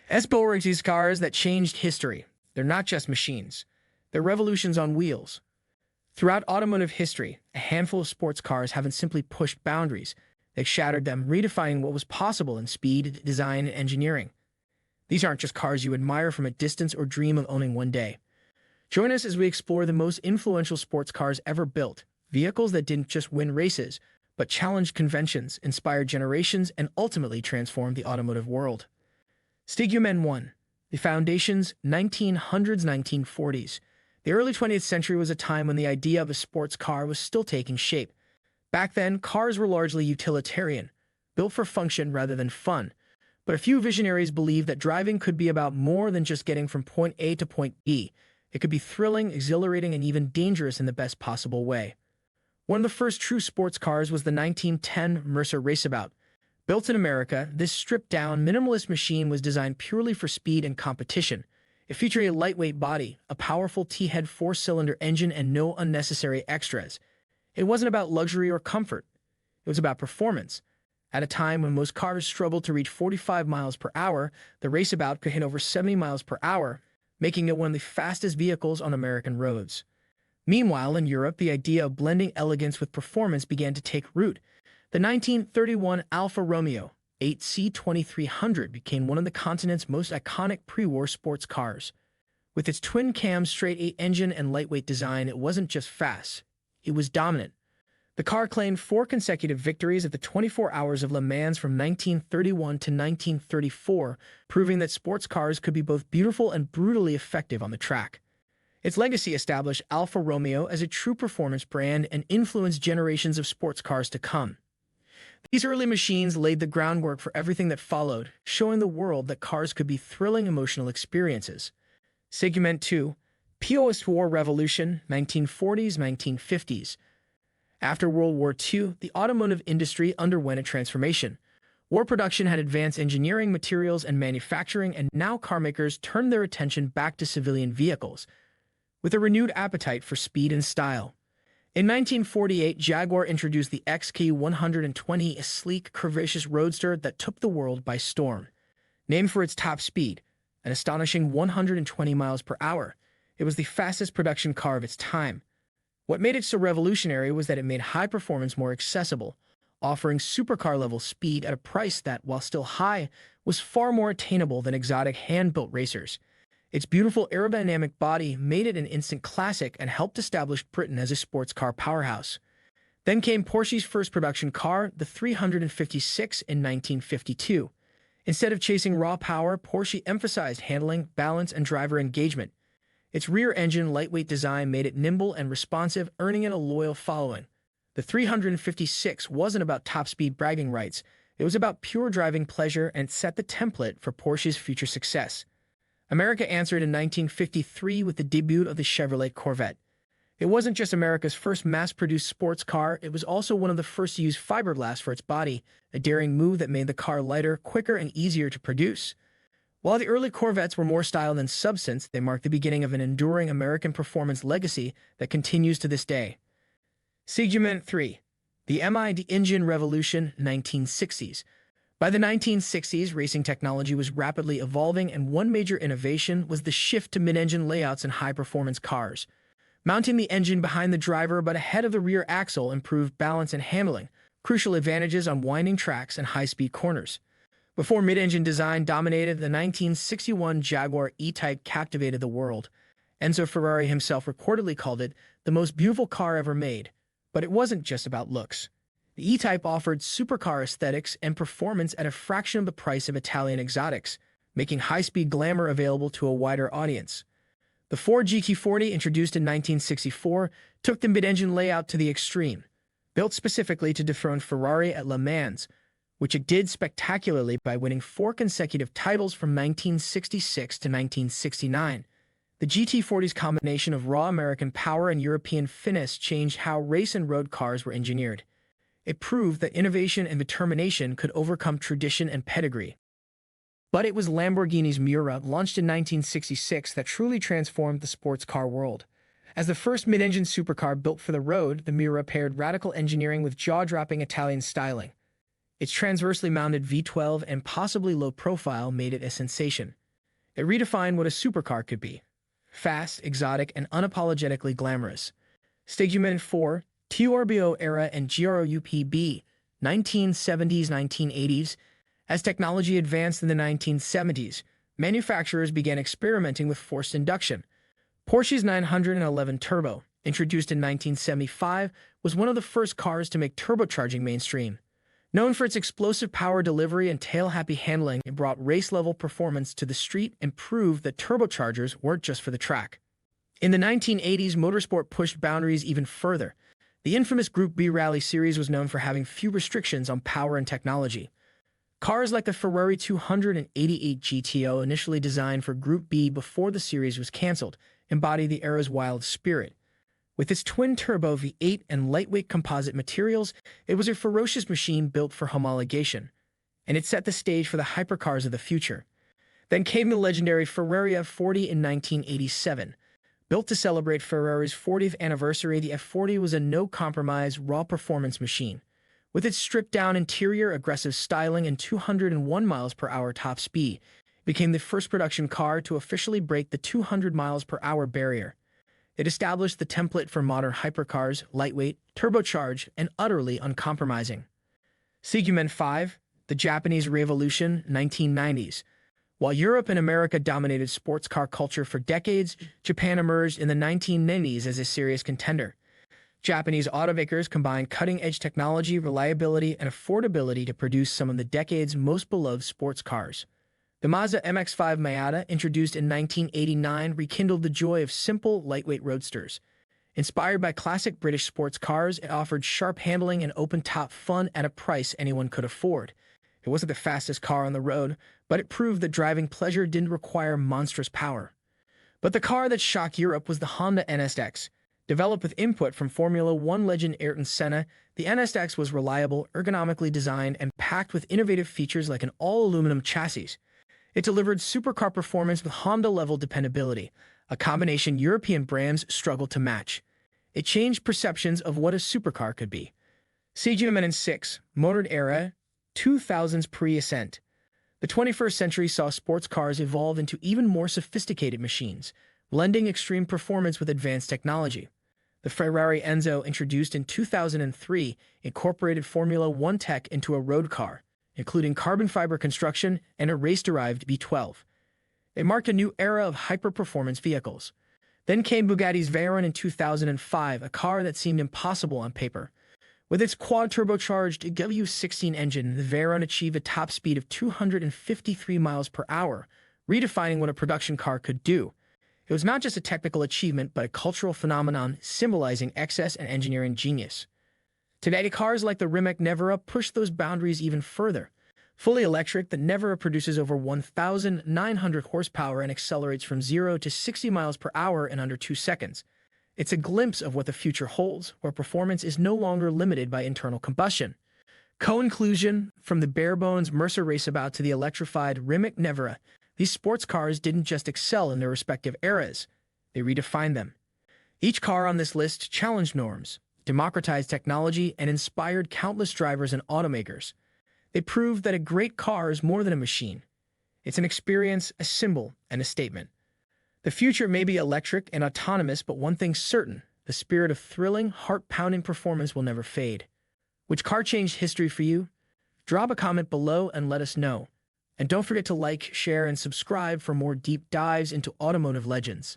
S-Bullrich, these cars that changed history. They're not just machines. They're revolutions on wheels. Throughout automotive history, a handful of sports cars haven't simply pushed boundaries. They've shattered them, redefining what was possible in speed, design, and engineering. These aren't just cars you admire from a distance or dream of owning one day. Join us as we explore the most influential sports cars ever built, vehicles that didn't just win races, but challenged conventions, inspired generations, and ultimately transformed the automotive world. Stingray 1. The foundations 1900s, 1940s. The early 20th century was a time when the idea of a sports car was still taking shape. Back then, cars were largely utilitarian, built for function rather than fun. But a few visionaries believed that driving could be about more than just getting from point A to point B. It could be thrilling, exhilarating, and even dangerous in the best possible way. One of the first true sports cars was the 1910 Mercer Raceabout. Built in America, this stripped-down, minimalist machine was designed purely for speed and competition. It featured a lightweight body, a powerful T-head four-cylinder engine, and no unnecessary extras. It wasn't about luxury or comfort. It was about performance. At a time when most cars struggled to reach 45 miles per hour, the Raceabout could hit over 70 miles per hour, making it one of the fastest vehicles on American roads. Meanwhile, in Europe, the idea of blending elegance with performance began to take root. The 1931 Alfa Romeo 8C2300 became one of the continent's most iconic pre-war sports cars. With its twin-cam straight-eight engine and lightweight design, it wasn't just fast, it was dominant. The car claimed 4 consecutive victories at the 24 Hours of Le Mans from 1931 to 1934, proving that sports cars could be both beautiful and brutally effective on the track. Its legacy established Alfa Romeo as a true performance brand and influenced generations of sports cars to come. These early machines laid the groundwork for everything that followed, showing the world that cars could be thrilling emotional experiences. Segment 2. Post-war revolution, 1940s, 1950s. After World War II, the automotive industry underwent a transformation. War production had advanced engineering, materials, and manufacturing, and now carmakers turned their attention back to civilian vehicles, with a renewed appetite for speed and style. In 1948, Jaguar introduced the XK120, a sleek, curvaceous roadster that took the world by storm. Named for its top speed, an astonishing 120 miles per hour, it was the fastest production car of its time. What made it so revolutionary was that it made high performance more accessible, offering supercar-level speed at a price that, while still high, was far more attainable than exotic hand-built racers. Its beautiful aerodynamic body made it an instant classic and helped establish Britain as a sports car powerhouse. Then came Porsche's first production car, the 356, in 1952. Instead of chasing raw power, Porsche emphasized handling, balance, and driver engagement. Its rear-engine, lightweight design made it nimble and responsive, earning it a loyal following. The 356 wasn't about top-speed bragging rights. It was about pure driving pleasure and set the template for Porsche's future success. America answered in 1953 with the debut of the Chevrolet Corvette. It wasn't just America's first mass-produced sports car, it was also one of the first to use fiberglass for its body, a daring move that made the car lighter, quicker, and easier to produce. While the early Corvettes were more style than substance, they marked the beginning of an enduring American performance legacy that continues to this day. Segment 3. The MID Engine Revolution, 1960s. By the 1960s, racing technology was rapidly evolving, and one major innovation was the shift to mid-engine layouts in high-performance cars. Mounting the engine behind the driver but ahead of the rear axle improved balance and handling, crucial advantages on winding tracks and high-speed corners. Before mid-engine design dominated, the 1961 Jaguar E-Type captivated the world. Enzo Ferrari himself reportedly called it the most beautiful car ever made. But it wasn't just about looks. The E-Type offered supercar aesthetics and performance at a fraction of the price of Italian exotics, making high-speed glamour available to a wider audience. The Ford GT40, introduced in 1964, took the mid-engine layout to the extreme. Built specifically to dethrone Ferrari at Le Mans, which it did spectacularly by winning 4 consecutive titles from 1966 to 1969. The GT40's combination of raw American power and European finesse changed how race and road cars were engineered. It proved that innovation and determination could overcome tradition and pedigree. But it was Lamborghini's Miura, launched in 1966, that truly transformed the sports car world. As the first mid-engine supercar built for the road, the Miura paired radical engineering with jaw-dropping Italian styling. Its transversely mounted V12 and possibly low profile made it a sensation. It redefined what a supercar could be: fast, exotic, and unapologetically glamorous. Stigman 4, Turbio era and GROUPB, 1970s-1980s. As technology advanced in the 1970s, manufacturers began experimenting with forced induction. Porsche's 911 Turbo, introduced in 1975, was one of the first cars to make turbocharging mainstream. Known for its explosive power delivery and tail-happy handling, it brought race-level performance to the street and proved that turbochargers weren't just for the track. In the 1980s, motorsport pushed boundaries even further. The infamous Group B Rally series was known for having few restrictions on power and technology. Cars like the Ferrari 288 GTO, initially designed for Group B before the series was cancelled, embody the era's wild spirit. With its twin-turbo V8 and lightweight composite materials, it was a ferocious machine built for homologation, and it set the stage for the hypercars of the future. Then came the legendary Ferrari F40 in 1987. Built to celebrate Ferrari's 40th anniversary, the F40 was a no-compromise, raw performance machine. With its stripped-down interior, aggressive styling, and 201 miles per hour top speed, it became the first production car to officially break the 200 miles per hour barrier. It established the template for modern hypercars: lightweight, turbocharged, and utterly uncompromising. Stigman 5, the Japanese Revolution, 1990s. While Europe and America dominated sports car culture for decades, Japan emerged in the 1990s as a serious contender. Japanese automakers combined cutting-edge technology, reliability, and affordability to produce some of the decade's most beloved sports cars. The Mazda MX-5 Miata, introduced in 1989, rekindled the joy of simple, lightweight roadsters. Inspired by classic British sports cars, it offered sharp handling and open-top fun at a price anyone could afford. It wasn't the fastest car on the road, but it proved that driving pleasure didn't require monstrous power. But the car that shocked Europe was the Honda NSX. Developed with input from Formula One legend Ayrton Senna, the NSX was reliable, ergonomically designed, and packed with innovative features like an all-aluminum chassis. It delivered supercar performance with Honda-level dependability, a combination European brands struggled to match. It changed perceptions of what a supercar could be. Stigman 6, Motored Era, 2000s pre-ascent. The 21st century saw sports cars evolve into even more sophisticated machines, blending extreme performance with advanced technology. The Ferrari Enzo, introduced in 2003, incorporated Formula One tech into a road car, including carbon fiber construction and a race-derived V12. It marked a new era of hyper-performance vehicles. Then came Bugatti's Veyron in 2005, a car that seemed impossible on paper. With its quad-turbocharged W16 engine, the Veyron achieved a top speed of 253 miles per hour, redefining what a production car could do. It was not just a technical achievement, but a cultural phenomenon symbolizing excess and engineering genius. Today, cars like the Rimac Nevera push those boundaries even further. Fully electric, the Nevera produces over 1,900 horsepower and accelerates from 0 to 60 miles per hour in under 2 seconds. It's a glimpse of what the future holds, where performance is no longer limited by internal combustion. Co-inclusion, from the bare-bones Mercer Raceabout to the electrified Rimac Nevera, these sports cars didn't just excel in their respective eras, they redefined them. Each car on this list challenged norms, democratized technology, and inspired countless drivers and automakers. They proved that a great car is more than a machine. It's an experience, a symbol, and a statement. The future may be electric and autonomous, but one thing's certain: the spirit of thrilling, heart-pounding performance will never fade. Which car changed history for you? Drop a comment below and let us know. And don't forget to like, share, and subscribe for more deep dives into automotive legends.